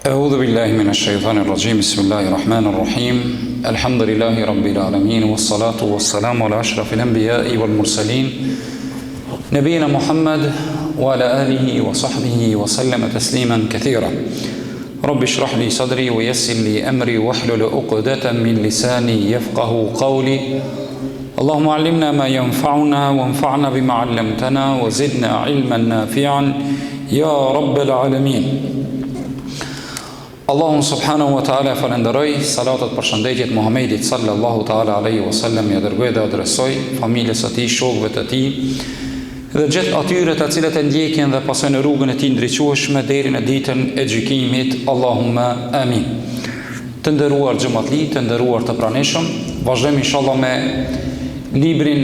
أعوذ بالله من الشيطان الرجيم بسم الله الرحمن الرحيم الحمد لله رب العالمين والصلاة والسلام على أشرف الأنبياء والمرسلين نبينا محمد وعلى آله وصحبه وسلم تسليما كثيرا رب اشرح لي صدري ويسر لي أمري واحلل عقدة من لساني يفقه قولي اللهم علمنا ما ينفعنا وانفعنا بما علمتنا وزدنا علما نافعا يا رب العالمين. Allahun subhanahu wa ta'ala falenderoj, salatat për shëndetjet Muhammedit sallallahu ta'ala alaihi wasallam, ja dërgoj dhe adresoj familjes së tij, shokëve të tij dhe gjithë atyre të cilët e ndjekin dhe pasojnë rrugën e tij ndriçueshme deri në ditën e gjykimit. Allahumma amin. Të nderuar xhamatli, të nderuar të pranishëm, vazhdojmë inshallah me librin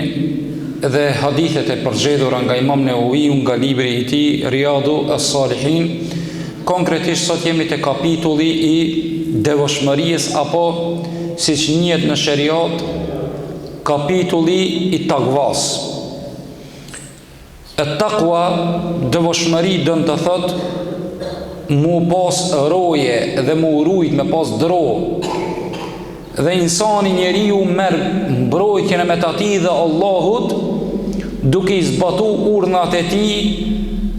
dhe hadithet e përgjedhura nga Imam Newawiu nga libri i tij Riyadu as-Salihin. Konkretisht sot jemi te kapitulli i devotshmërisë, apo siç njihet në sheriat, kapitulli i takvas. At-taqwa, devotshmëri dën të thot mu pas roje dhe mu rujt me pas dro. Dhe insani, njeriu merr mbrojtjen e me tati dhe Allahut, duke i zbatu urdhnat e tij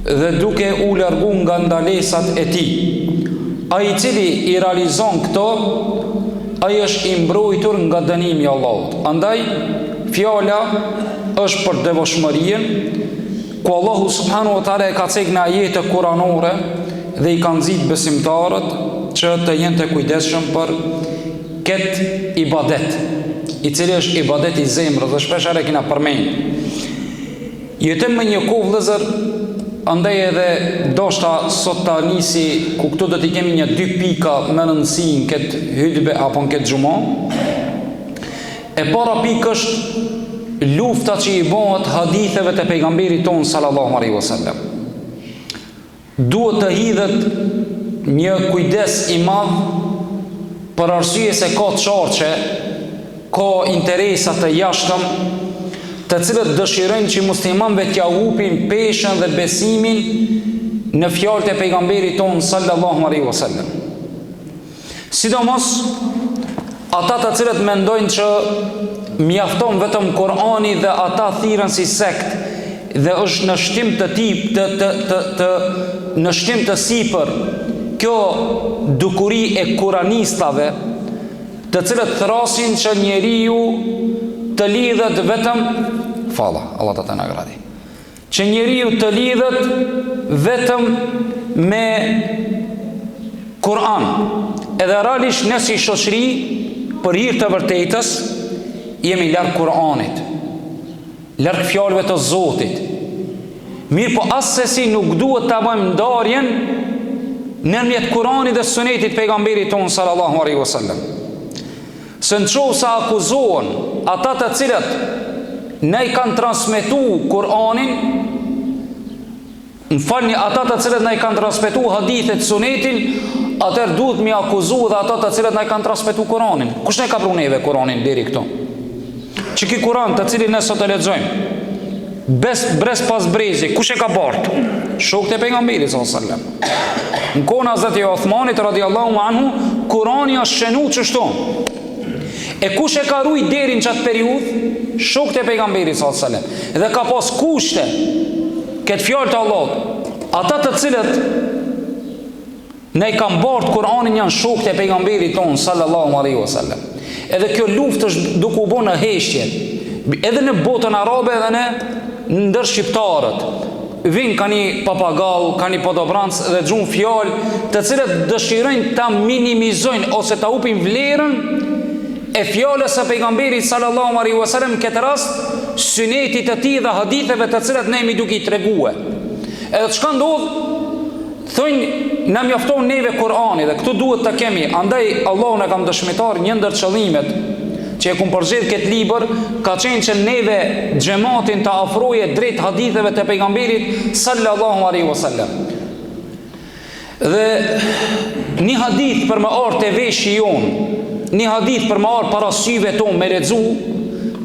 dhe duke u largu nga ndalesat e tij. Ai i cili i realizon këto, ai është i mbrojtur nga dënimi i Allahut. Andaj fjala është për devotshmërinë, ku Allahu subhanahu wa taala e ka thënë në ajete kuranore dhe i ka nxit besimtarët që të jenë të kujdesshëm për këtë ibadet, i cili është ibadet i zemrës, dhe shpesh herë kena përmend. Jetojmë me një kohë vëllezër, andaj edhe doshta sot ta nisi ku këtu do t'i kemi një 2 pika më rëndësi në këtë hutbe apo në këtë xhumo. E para pikë është lufta që i bëhet haditheve të pejgamberit ton sallallahu alaihi wasallam. Duhet të hidhet një kujdes i madh, për arsye se ka çarçe, ka interesa të jashtëm, të cilët dëshirojnë që muslimanëve t'ja hupin peshën dhe besimin në fjalët e pejgamberit ton sallallahu alaihi wasallam. Sidomos ata të cilët mendojnë që mjafton vetëm Kur'ani dhe ata thirrën si sekt dhe është në shtim të tip në shtim të sipër kjo dukuri e kuranistave, të cilët thrasin që njeriu të lidhet vetëm Allah të të nagradi, që njeriu të lidhet vetëm me Kur'an. Edhe realisht ne si shoqëri, për hir të vërtetës, jemi larg Kur'anit, larg fjalëve të Zotit. Mirë po asesi nuk duhet ta bëjmë ndarjen nëmjet Kur'anit dhe sunetit pejgamberit ton sallallahu alaihi wasallam. Se në qovë sa akuzohen ata të cilët ne i kanë transmetu Kur'anin, në falni, ata të cilët ne i kanë transmetu hadithet sunetin, atër duhet mi akuzu dhe ata të cilët ne i kanë transmetu Kur'anin. Kush ne ka pru neve Kur'anin deri këto? Që ki Kur'an të cilin ne sot e lexojmë, brez pas brezi, kush e ka bartë? Shokët e pejgamberit sallallahu alaihi wasallam. Në kohën e Hazreti Uthmanit radiallahu anhu, Kur'ani është shenu çështo. E kush e ka rujt deri në qatë periudhë? Shokët e pejgamberit sallallahu alaihi wasallam. Dhe ka pas kushte këtë fjalë të Allahut. Ata të cilët ne i kanë bartë Kur'anin janë shokët e pejgamberit ton sallallahu alaihi wasallam. Edhe kjo luftë është duke u bërë në heshtje, edhe në botën arabe edhe në ndër shqiptarët. Vinë ka një papagall, ka një podobrancë dhe gjunë fjalë të cilët dëshirojnë ta minimizojnë ose ta upin vlerën e fjallës e pejgamberit sallallahu alaihi wasallam, në këtë rast sunetit të tij dhe haditheve të cilat ne jemi duke i tregue. Edhe çka ndodh, thonë na mjafton neve Kur'ani dhe këtu duhet të kemi. Andaj Allahu na ka dëshmitar, një ndër qëllimet që e kum përgjedh këtë libër ka qenë që neve xhamatin të afroje drejt haditheve të pejgamberit sallallahu alaihi wasallam. Dhe një hadith për më ardh te veshi jon, një hadith për më arë para syve tonë me lexu,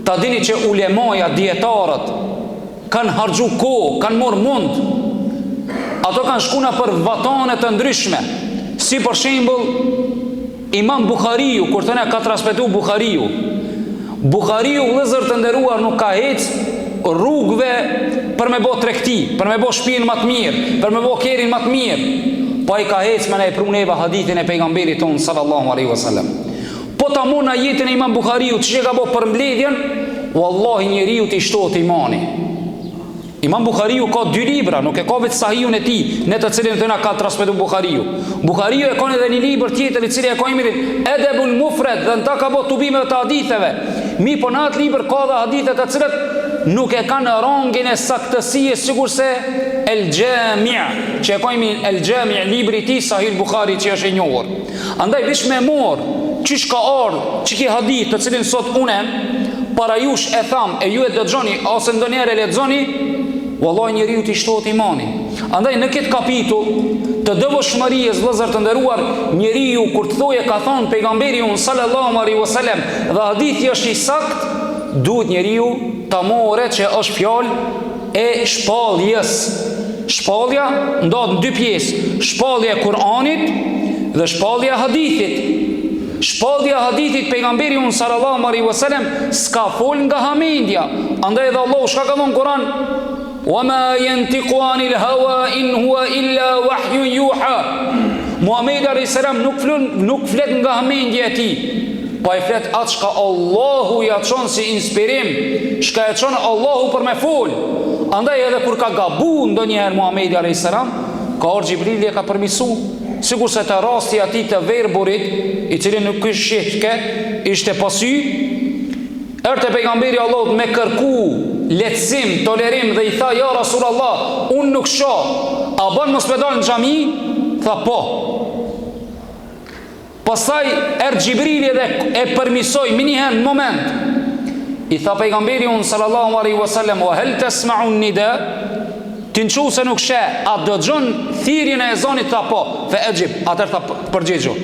ta dini që ulemaja, dietarët kanë harxhu kohë, kanë marrë mund. Ato kanë shkuna për vatane të ndryshme, Si për shembull Imam Buhariu, kur thënë ka transmetuar Buhariu vëllezër të nderuar nuk ka ecë rrugëve për me bë tregti, për me bë shtëpinë më të mirë, për me bë kerrin më të mirë, po ai ka ecë me ne pruneva hadithin e pejgamberit ton sallallahu alaihi wasallam. Po ta mona jetën e Imam Buhariu çka ka bë për mbledhjen, wallahi njeriu të shtohet imani. Imam Buhariu ka 2 libra, nuk e ka vetë Sahihun e tij, në të cilin thëna ka transmetuar Buhariu. Buhariu e ka edhe një libër tjetër i cili e ka emrin Adabul Mufrad, dhe ta ka bë tubime të haditheve. Mi po në atë libër ka dhe hadithe të cilat nuk e kanë rangin e saktësisë, sikurse El Jami', që e ka emrin El Jami', libri i tij Sahih Buhari që është i njohur. Andaj vish me mor çish ka ardhur, çiki hadith të cilin sot unë para jush e tham e ju e dëgjoni ose ndonjëherë e lexoni, wallahi njeriu t'i shtohet imani. Andaj në këtë kapitull të devotshmërisë, vëllezër të nderuar, njeriu kur të thojë ka thënë pejgamberi sallallahu alaihi wasallam dhe hadithi është i sakt, duhet njeriu ta morë që është fjalë e shpalljes. Shpallja ndodh në 2 pjesë, shpallja e Kur'anit dhe shpallja e hadithit. Shpallja e hadithit pejgamberi sallallahu alaihi wasallam s'ka fol nga hamendja. Andaj edhe Allahu çka ka thënë në Kur'an, وَمَا يَنْتِقُ عَنِ الْهَوَى إِنْ هُوَ إِلَّا وَحْيٌ يُوحَى. Muhamedi a.s. nuk flet nga hamendja e tij, po e flet atë çka Allahu ja çon si inspirim, çka e çon Allahu për me fol. Andaj edhe kur ka gabu ndonjëherë Muhamedi a.s., ka ardhur Xhibrili e ka përmisu, sikurse te rasti atij të verburit, i cili nuk ishte ishte pasy, erdhi pejgamberi Allahut me kërku lehtësim, tolerim dhe i tha ja Rasulullah, unë nuk shoh, a bën mos me dal në xhami? Tha po. Pastaj erdhi Xhibrili dhe e përmisoi minihen në moment. I tha pejgamberi sallallahu alaihi wasallam, wa hal tasma'u nida? Ti nçu se nuk sheh, a dëgjon thirrjen e ezanit? Tha po. Fa ajib, atë tha përgjigjo.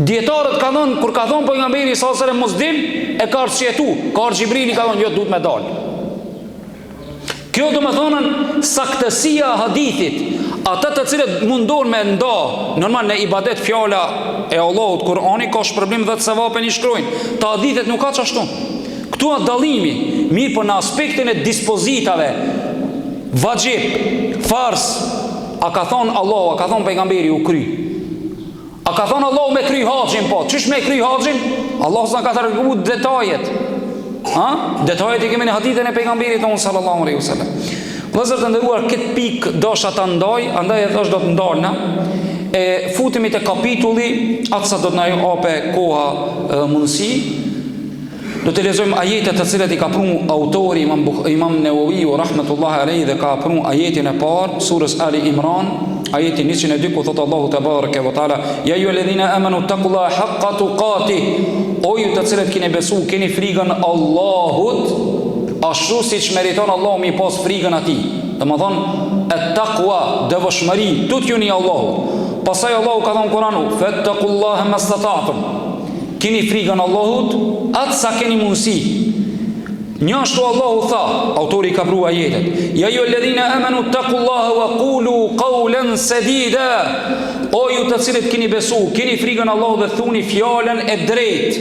Dietarët kanë thënë kur ka thënë pejgamberi sallallahu alaihi wasallam mos dil, e ka arsyetu, ka ardhur Xhibrili ka thënë jo duhet me dal. Kjo do më thonën saktësia e hadithit. Ata të cilët mundon me nda normal në ibadet fjala e Allahut, Kur'ani ka shpërblim dhe të sevapën i shkrojnë. Të hadithet nuk ka çashtu. Këtu a dallimi, mirë po në aspektin e dispozitave, vajib, fars, a ka thonë Allahu, a ka thonë pejgamberi u kry. A ka thonë Allahu me kry haxhin, po, çish me kry haxhin? Allahu s'na ka treguar detajet. Detajet i kemi në hadithën e pejgamberit tonë sallallahu alaihi wasallam. Vëllezër të nderuar, këtë pikë dosha ta ndaj, andaj e thash do të ndalna. E futemi te kapitulli, atësa do të na jape koha mundësi. Do të lexojmë ajetet të cilat i ka pranu autori Imam Nawawi rahmetullahi alaihi, dhe ka pranu ajetin e parë surës Ali Imran, ajeti 102, ku thot Allahu te bareke ve taala, ya ayyuhalladhina amanu taqullaha haqqa tuqatih, o ju të cilët keni besu, keni frikën Allahut ashtu siç meriton Allahu mi pas frikën atij. Domethënë at-taqwa, devotshmëri, tutjuni Allahut. Pastaj Allahu ka thënë Kur'anu, fattaqullaha mastata'tum, keni frikën Allahut atë sa keni mundësi. Njështu Allahu tha, autori ka prua jetet, ja ju alladhina amanu taqullaha wa qulu qawlan sadida, o ju të cilët keni besu, keni frikën Allahut dhe thuni fjalën e drejtë.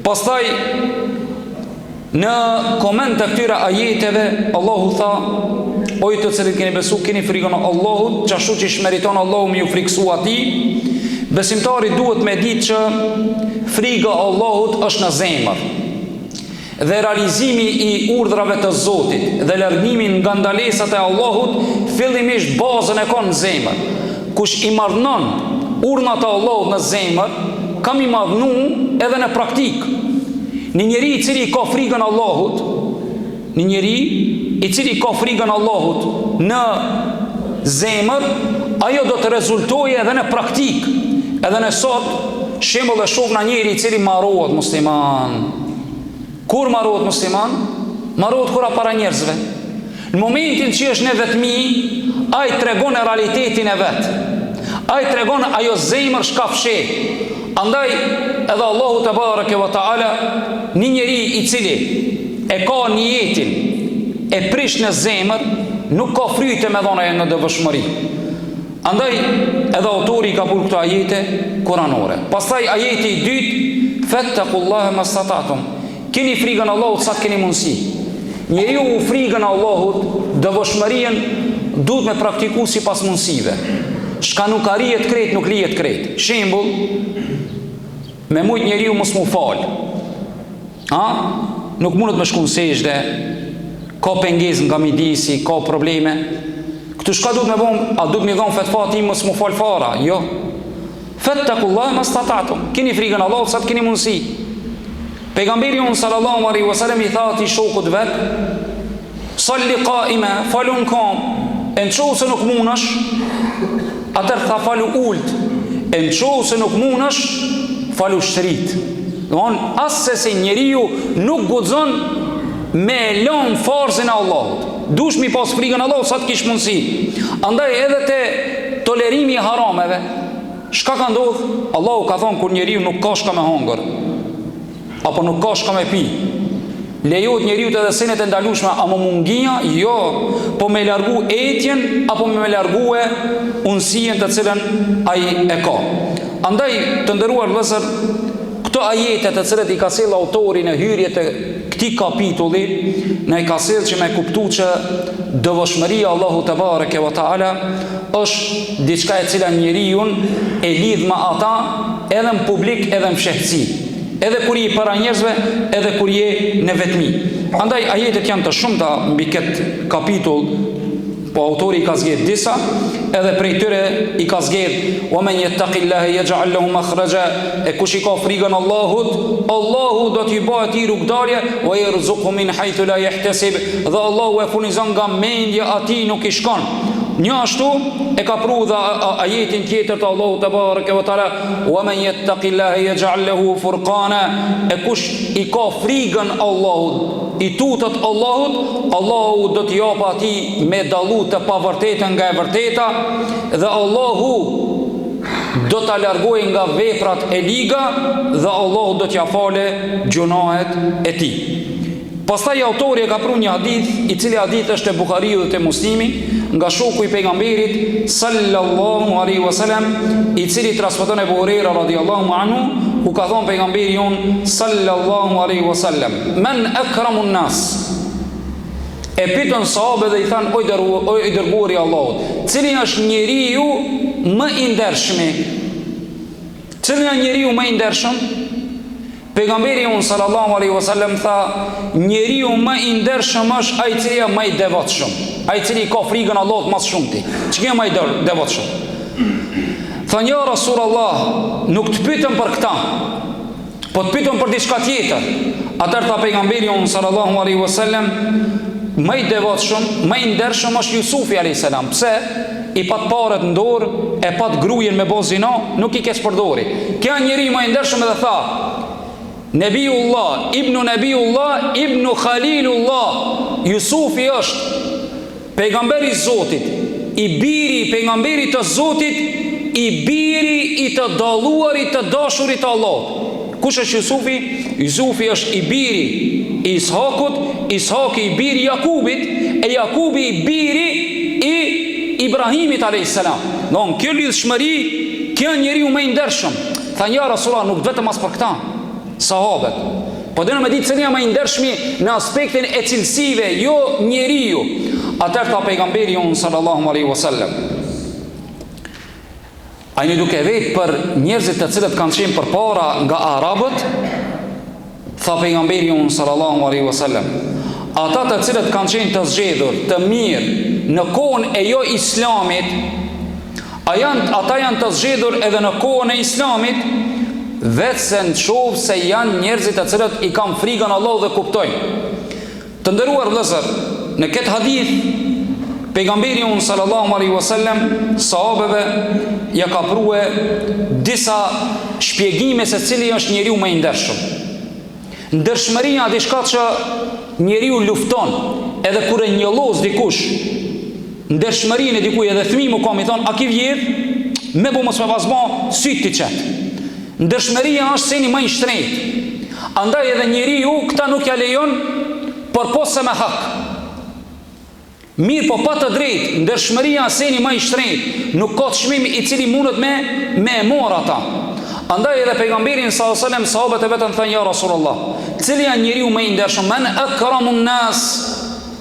Pastaj në koment të këtyre ajeteve Allahu tha, o ju të cilët keni besu, keni frikën Allahut, qashtu që shmeriton Allahu me ju friksu atij. Besimtari duhet me ditë që frika Allahut është në zemër, dhe realizimi i urdhrave të Zotit dhe largimi nga ndalesat e Allahut fillimisht bazën e ka në zemër. Kush i marrnon urdhnat e Allahut në zemër, kam i marrnu edhe në praktik. Një njeri i cili ka frikën Allahut, një njeri i cili ka frikën Allahut në zemër, ajo do të rezultojë edhe në praktik. Edhe në sot shembull e shoh në njëri i cili marrohet musliman. Kur marrohet musliman? Marrohet kur para njerëzve. Në momentin që është në vetmi, ai tregon e realitetin e vet. Ai tregon ajo zemër shka fshet. Andaj edhe Allahu te bareke ve taala, një njeri i cili e ka niyetin e prish në zemër, nuk ka fryte me dhona e në devotshmëri. Andaj edhe autori ka për këto ajete kuranore. Pastaj ajeti i dytë, fattaqullaha mastata'tum. Keni frikën Allahut sa të keni mundësi. Njeriu u frikën Allahut, devotshmërinë duhet me praktiku sipas mundësive. Shka nuk arrihet krejt, nuk lihet krejt. Shembull, me mujt njeriu mos mu fal. Nuk mundet me shku në sejdë, ka pengesë nga midisi, ka probleme. Këtu shka duhet me bom, a duhet me dhonë fetfa ti mos mu fal fara? Jo. Fattaqullaha mastata'tum. Keni frikën Allahut sa të keni mundësi. Pejgamberi unë sallallahu alaihi wasallam i tha ati shokut vet, salli qaima, falun kam, e në qohë se nuk munësh, atër tha falu ult, e në qohë se nuk munësh, falu shtrit. Asë se njeriu nuk guxon me lën farzën e Allahut. Dush mi pas frikën Allahut sa të kish mundësi. Andaj edhe te tolerimi i harameve, shka ka ndodh? Allahu ka thonë kur njeriu nuk ka shka me hongër, apo nuk ka shka me pi, lejohet njeriu të edhe senet e ndalushme, a më mungia? Jo, po me largu etjen, apo me largu e unsien të cilën ai e ka. Andaj të nderuar vëllezër, këto ajete të cilët i ka sjellë autori në hyrje të këtij kapitulli, ne ka sjellë që me kuptu që devotshmëria Allahu te bareke ve taala është diçka e cila njeriu e lidh me ata edhe në publik edhe në fshehtësi, edhe kur je para njerëzve, edhe kur je në vetmi. Andaj ajetet janë të shumta mbi këtë kapitull, po autori i ka zgjedhur disa, edhe prej tyre i ka zgjedhur wa man yattaqillaha yaj'al lahu makhraja, e kush i ka frikën Allahut, Allahu do t'i bëjë atij rrugdalje, wa yarzuqhu min haythu la yahtasib, dhe Allahu e furnizon nga mendja atij nuk i shkon. Një ashtu e ka pru dhe ajetin tjetër të Allahu te bareke ve taala, wa man yattaqillaha yaj'al lahu furqana, e kush i ka frikën Allahut, i tutët Allahut, Allahu do t'i jap atij me dallu të pavërtetën nga e vërteta, dhe Allahu do t'a largojë nga veprat e liga, dhe Allahu do t'ja fale gjunahet e tij. Pastaj autori e ka pru një hadith, i cili hadith është e Buhariu dhe te Muslimi, nga shoku i pejgamberit sallallahu alaihi wasallam, i cili transmeton Abu Huraira radhiyallahu anhu, ku ka thonë pejgamberi jon sallallahu alaihi wasallam, men akramun nas. E pyetën sahabët dhe i thanë, o i dërguari i Allahut, cili është njeriu më i ndershëm? Cili është njeriu më i ndershëm? Pejgamberi unë sallallahu alaihi wasallam tha, njeriu më i ndershëm është ai i cili është më i devotshëm, ai i cili ka frikën Allahut më shumë ti. Çka më i devotshëm? Tha, ja Rasulullah, nuk të pyetëm për këtë, po të pyetëm për diçka tjetër. Atëherë tha pejgamberi unë sallallahu alaihi wasallam, më i devotshëm, më i ndershëm është Jusufi alayhis salam. Pse? I pat paret në dorë, e pat grujen me bozina, nuk i kes përdori. Kja njeri më i ndershëm edhe tha, Nebiullah, ibnu Khalilullah, Jusufi është pejgamberi i Zotit, i biri i pejgamberit të Zotit, i biri i të dalluarit të dashurit të Allahut. Kush është Jusufi? Jusufi është i biri i Ishakut, Ishaki i biri i Jakubit, e Jakubi i biri i Ibrahimit alayhis salam. Don kjo lidhshmëri, kjo njeriu më i ndershëm. Tha, ja Rasulullah, nuk vetëm as për këtë. Sahabët, po dhe në me ditë se një më i ndershmi në aspektin e cilësive, jo njeriu. Atër tha pejgamberi unë sallallahu alaihi wasallam, a një duke vetë për njerëzit të cilët kanë qenë për para nga Arabët, tha pejgamberi unë sallallahu alaihi wasallam, ata të cilët kanë qenë të zgjedhur, të mirë në kohën e jo islamit, ata janë të zgjedhur edhe në kohën e islamit, vetë se në qovë se janë njerëzit të cilët i kam frikën Allah dhe kuptojnë. Të nderuar vëllezër, në këtë hadith, pejgamberi unë sallallahu alaihi wasallam sahabeve ja ka prue disa shpjegime se cili është njeriu më i ndershëm. Ndershmëria është diçka që njeriu lufton, edhe kur e njollos dikush, ndershmërinë e dikujt, edhe fëmijë më kam i thon, a ki vjedh? Me bu mos me vazhmo, syt ti çet. Ndershmëria është seni më i shtrenjtë. Andaj edhe njeriu këta nuk ja lejon për posë me hak. Mirë po pa të drejtë, ndershmëria aseni më i shtrenjtë, nuk ka çmim I cili mundet me marr ata. Andaj edhe pejgamberin sallallahu alajhi wasallam sahabët e vetën thënë ja Rasulullah, cili janë njeriu më I ndershëm, men akramun nas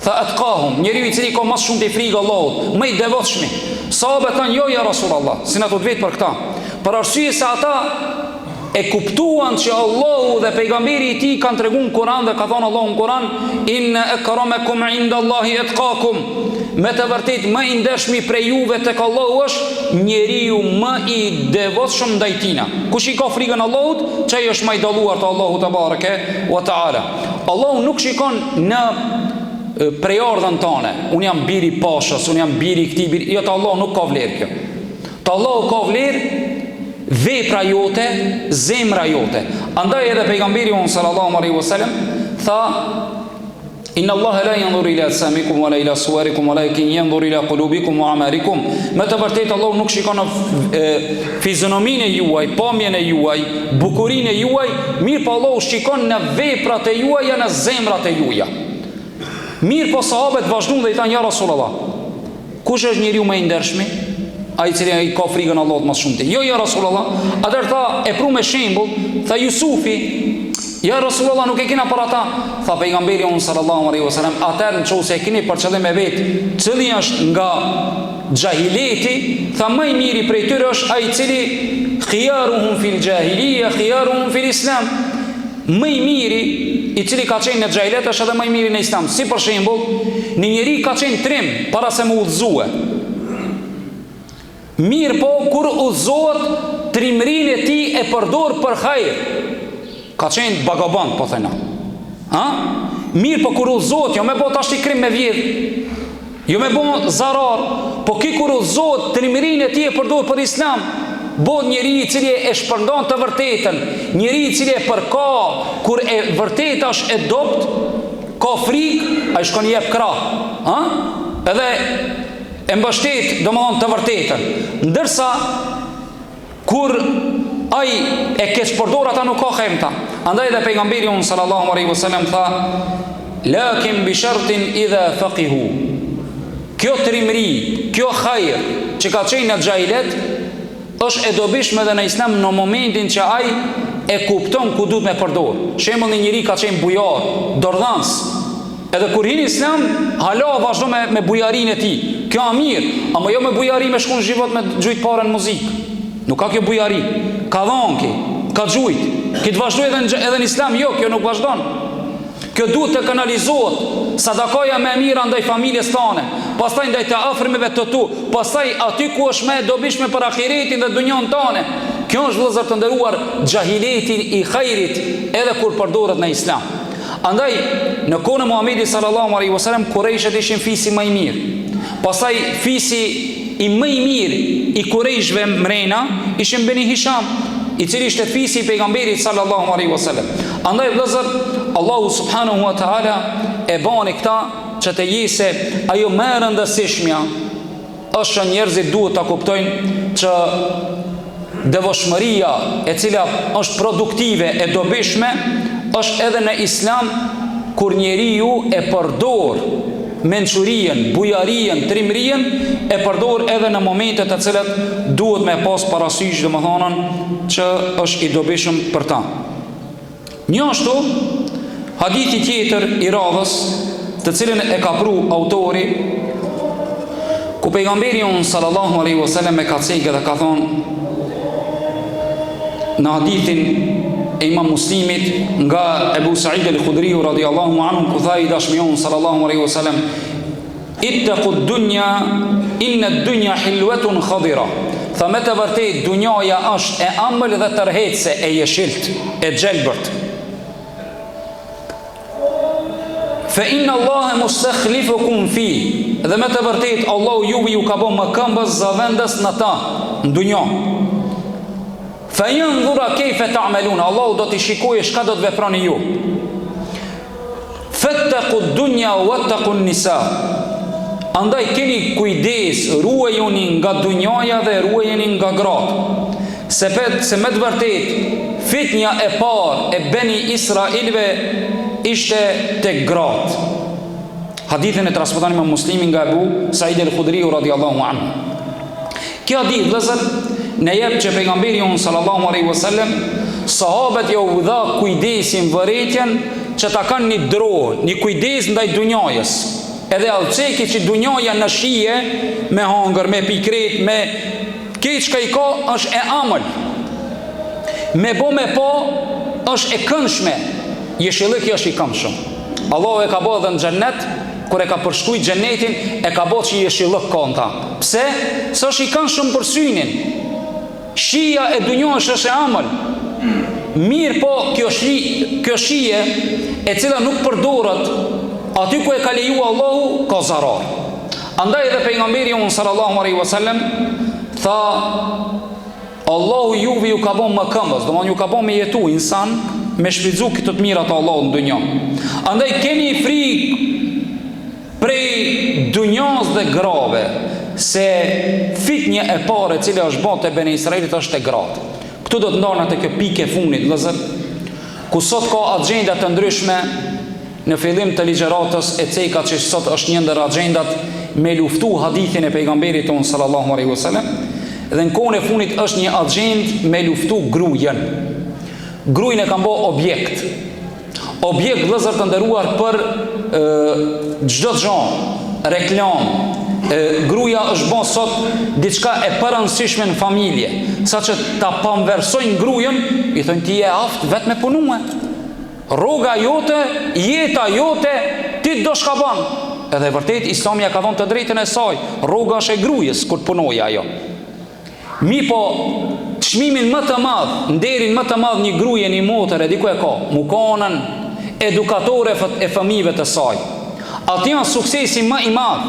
fa atqahum, njeriu I cili ka më shumë të frikë Allahut, më I devotshëm. Sahabët thënë jo ja Rasulullah, si na thot vetë për këtë. Për arsye se ata e kuptuan që Allahu dhe pejgamberi I tij kanë treguar në Kur'an dhe ka thënë Allahu në Kur'an inna akramakum indallahi atqakum. Me të vërtet më I ndershmi prej juve tek Allahu është njeriu më I devotshëm ndaj tina. Kush I ka frikën Allahut, çai është më I dalluar te Allahu te bareke wa taala. Allahu nuk shikon në prejardhën tone. Unë jam biri pashës, unë jam biri këtij biri. Jo, te Allahu nuk ka vlerë kjo. Te Allahu ka vlerë vepra jote, zemra jote. Andaj edhe pejgamberi sallallahu alaihi wasallam tha inna Allaha la yanzuru ila ajsamikum wala ila suwarikum walakin yanzuru ila qulubikum wa a'malikum. Me të vërtetë Allahu nuk shikon në fizionominë e juaj, pamjen e juaj, bukurinë e juaj, mirë po Allahu shikon në veprat e juaja, në zemrat e juaja. Mirë po sahabët vazhduan dhe I thanë ja Rasulullah, kush është njeriu më I ndershmi? Ai cili I ka frikën Allahut më shumë. Jo ja Rasulullah, atëherë tha e pru me shembull, tha Jusufi. Ja Rasulullah nuk e kena për ata. Tha pejgamberi sallallahu alaihi wasallam, atëherë nëse e keni për qëllim e vet, cili është nga xahileti, tha më I miri prej tyre është ai I cili khiyaruhum fil jahiliya khiyaruhum fil islam. Më I miri I cili ka qenë në xahilet është edhe më I miri në islam. Si për shembull, një njeri ka qenë trim para se më udhëzue. Mirë po, kur udhëzohet, trimrin e tij e përdor për hajër. Ka qenë bagabant, po thëna. Mirë po, kur udhëzohet, jo me bo tash I krim me vjedh, jo me bo zarar, po ki kur udhëzohet, trimrin e tij e përdor për islam, bo njeri I cili e shpërndan të vërtetën, njeri I cili e përka, kur e vërteta është e dopt, ka frikë, a I shkon jep krah. Edhe e mbështet domethënë të vërtetën. Ndërsa kur ai e keq përdor ata nuk ka hemta. Andaj dhe pejgamberi sallallahu alaihi wasallam tha lakin bi shartin idha faqihu. Kjo trimri, kjo hajër që ka qenë në xhailet është e dobishme edhe në islam në momentin që ai e kupton ku duhet me përdor. Shembull, një njeri ka qenë bujar, dordhans. Edhe kur hin islam, hala vazhdo me bujarinë e tij. Kjo a mirë, ama jo me bujari me shkon zhivot me gjujt parën muzikë. Nuk ka kjo bujari, ka dhanki, ka gjujt. Ki të vazhdoj edhe në islam, jo, kjo nuk vazhdon. Kjo duhet të kanalizohet, sadakaja me mira ndaj familjes tane, pastaj ndaj të afërmeve të tu, pastaj aty ku është me dobishme për ahiretin dhe dunjon tane. Kjo është vëllezër të nderuar xahileti I hajrit edhe kur përdoret në islam. Andaj në kohën e Muhamedit sallallahu alaihi wasallam Qurayshët ishin fisi më I mirë. Pastaj fisi I më I mirë I Qurayshëve mrena ishin Beni Hisham, I cili ishte fisi I pejgamberit sallallahu alaihi wasallam. Andaj vëllezër, Allahu subhanahu wa taala e bani këta që të jese ajo më e rëndësishmja është që njerëzit duhet ta kuptojnë që devotshmëria e cila është produktive e dobishme është edhe në islam kur njeriu e përdor mençurien, bujarien, trimrien e përdor edhe në momentet të cilat duhet me pas parasysh domethënën që është I dobishëm për ta. Njështu hadithi tjetër I radhës, të cilën e ka pru autori, ku pejgamberi sallallahu alaihi wasallam e ka cekë dhe ka thonë në hadithin e Imam Muslimit nga Ebu Sa'id al-Khudriu radhiyallahu anhu, ku tha I dashmion sallallahu alaihi wasallam ittaqu ad-dunya inna ad-dunya hilwatun khadira. Tha me të vërtet dunjaja është e ëmbël dhe tërheqëse, e jeshilt, e gjelbërt. Fa inna Allaha mustakhlifukum fi. Dhe me të vërtet Allahu ju ka bën më këmbës zavendës në ta, në dunja. Fa yanzura kayfa ta'malun. Allahu do t'i shikojë çka do të veproni ju. Fattaqu ad-dunya wattaqu an-nisa. Andaj keni kujdes, ruajuni nga dunjaja dhe ruajeni nga gratë. Se me të vërtet fitnja e parë e Beni Israilve ishte tek gratë. Hadithin e transmeton Imam Muslimi nga Abu Said al-Khudriu radhiyallahu anhu. Kjo hadith vëllazër ne jep që pejgamberi sallallahu alaihi wasallam sahabët ja u dha kujdesin vëretjen që ta kanë një drohë, një kujdes ndaj dunjajës. Edhe alçeki që dunjaja në shije me hangër, me pikret, me keq ka i ka është e amël. Me bo me po është e këndshme. Jeshillëk është i këndshëm. Allahu e ka bërë dhe në xhennet, kur e ka përshkruajtur xhennetin, e ka bërë që jeshillëk ka në ta. Pse? Se është i këndshëm për synin. Shija e dunjajës është e amël. Mirë po kjo shije e cila nuk përdoret aty ku e ka leju Allahu ka zarar. Andaj edhe pejgamberi sallallahu alaihi wasallam tha Allahu juve ju ka bën më këmbës, domethënë ju ka bën me jetu insan me shfrytzu këto të mira të Allahut në dunjë. Andaj keni frikë prej dunjës dhe grave, se fitnja e parë e cila është bërë te Beni Israilit është e gratë. Këtu do të ndarna te kjo pikë e fundit, vëllazër, ku sot ka agjenda të ndryshme. Në fillim të ligjëratës e ceka që sot është një ndër agjendat me luftu hadithin e pejgamberit tonë sallallahu alaihi wasallam, dhe në kohën e fundit është një agjend me luftu grujen. Grujen e kanë bërë objekt. Objekt vëllazër të nderuar për çdo gjë, reklam. Gruja është bën sot diçka e përrëndësishme në familje, saqë ta pamversojnë grujen, i thonë ti je aft vetëm me punue. Rroga jote, jeta jote, ti do shka ban. Edhe vërtet Islami ja ka dhënë të drejtën e saj. Rroga është e grujes kur punoj ajo. Mi po çmimin më të madh, nderin më të madh një gruaje, një motër e diku e ka, mukonën edukatore e fëmijëve të saj. Atë janë suksesi më i madh.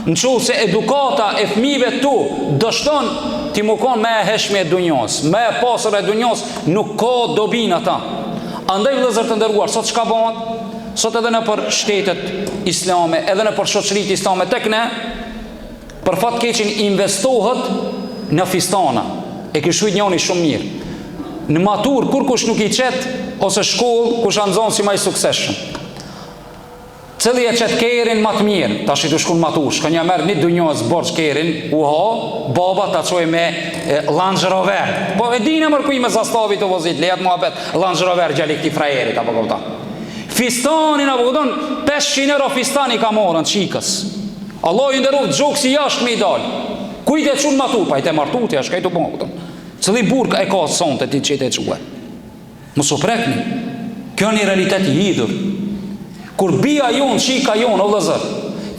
Nëse edukata e fëmijëve tu dështon ti mukon me e heshme e dunjos, me e pasur e dunjos, nuk ka dobin ata. Andaj vëllezër të nderuar, sot çka bëhet? Sot edhe në për shtetet islame, edhe në për shoqëritë islame tek ne, për fat keqin investohet në fistana. E ky shujt njëri shumë mirë. Në matur kur kush nuk i çet ose shkollë kush anzon si më i suksesshëm. Cili e qëtë kerin më të mirë, ta shi të shkun matur, shka një merë një dunjohës borç kerin, baba ta qoj me Range Rover. Po e dine mërë kuj me zastavit të vozit, lejet mua bet, Range Rover gjali këti frajerit, apo këta. Fistanin, apo këton, 500 euro fistani ka morën, qikës. Allah ju ndërru, gjokë si jashtë me i dalë. Kujt e qunë matur, pa i te martutja, shka i të bon, këton. Cili burë e ka sonte ti që te quë. Mësu prekni, kjo një realitet i hidhur. Kur bia jonë, shika jonë, o vëllezër,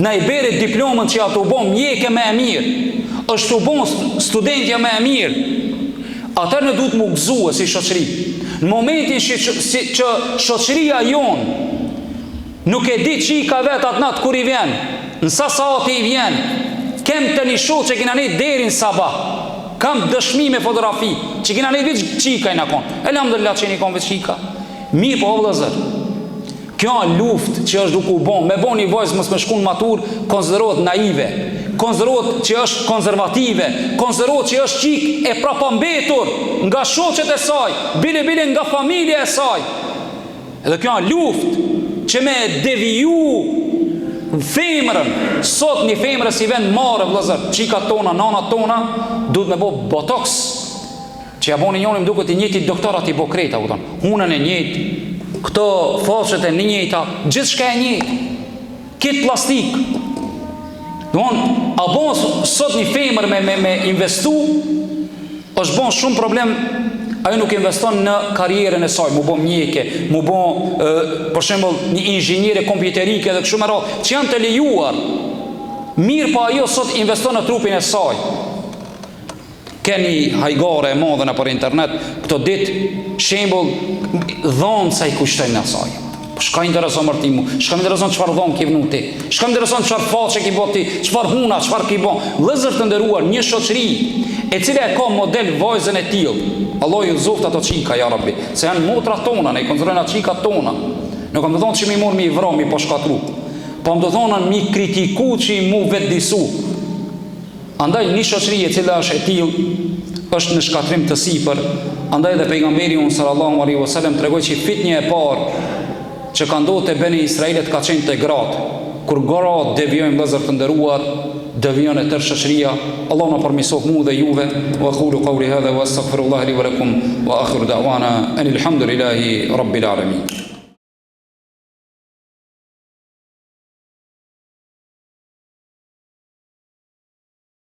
na i berit diplomën që ato bon mjeke me e mirë, është të bon studentja me e mirë, atër në du të më gëzue si shoqëri. Në momentin që shoqëria jonë nuk e di që i ka vetë atë natë kur i vjen, nësa sa atë i vjen, kem të një shoqë që kina nejtë derin sabah, kam dëshmi me fotografi, që kina nejtë vëqë qika i në konë, elhamdulillah që i konë vëqë qika. Mi po o vëllezër, kjo luft që është duke u bon, me bon një vojzë mësë me shkun matur, konsiderohet naive, konsiderohet që është konservative, konsiderohet që është qik e prapambetur nga shoqet e saj, bile nga familje e saj. Edhe kjo luft që me deviju femrën, sot një femrë si vend marë, vëllezër, qikat tona, nanat tona, duhet me bo botox, që ja bo një njonim duke të njëti doktorat i bo kreta, hunën e njëti, këto faqet e një njëta, gjithë shka e njëtë, kitë plastik. A bon sot një femër me investu, është bon shumë problem, ajo nuk investon në karierën e saj, mu bon mjeke, mu bon, për shembull, një inxhiniere kompjuterike dhe kështu me radhë, që janë të lejuar, mirë pa ajo sot investon në trupin e saj. Keni hajgare e modhe në për internet, këto ditë, shembull, dhonë sa i kushtojnë në saj. Shka intereson mërtimu, shka intereson qëfar dhonë ki vënu ti, shka intereson qëfar faqe ki bo ti, qëfar huna, qëfar ki bo. Vëllezër të nderuar, një shoqëri e cila e ka model vajzën e tillë, Allah ju zoft ato qika, ja Rabbi, se janë motra tona, ne i konsiderojnë ato qika tona. Nuk kam të thonë që mi mor mi i vro, mi po shkatru, po më të thonë mi kritiku që i mu vetë disu. Andaj një shoqëri e cila është e tillë, është në shkatrim të sipër. Andaj dhe pejgamberi sallallahu alaihi wasallam tregoi që fitnia e parë që ka ndodhur te Beni Israilit ka qenë te gratë. kur gara devijojmë vëllezër të nderuar, devijon e tërë shoqëria. Allah na përmirësoft mua dhe juve. Wa aqulu qawli hadha wa astaghfirullaha li wa lakum wa akhiru da'wana anil hamdulillahi rabbil alamin.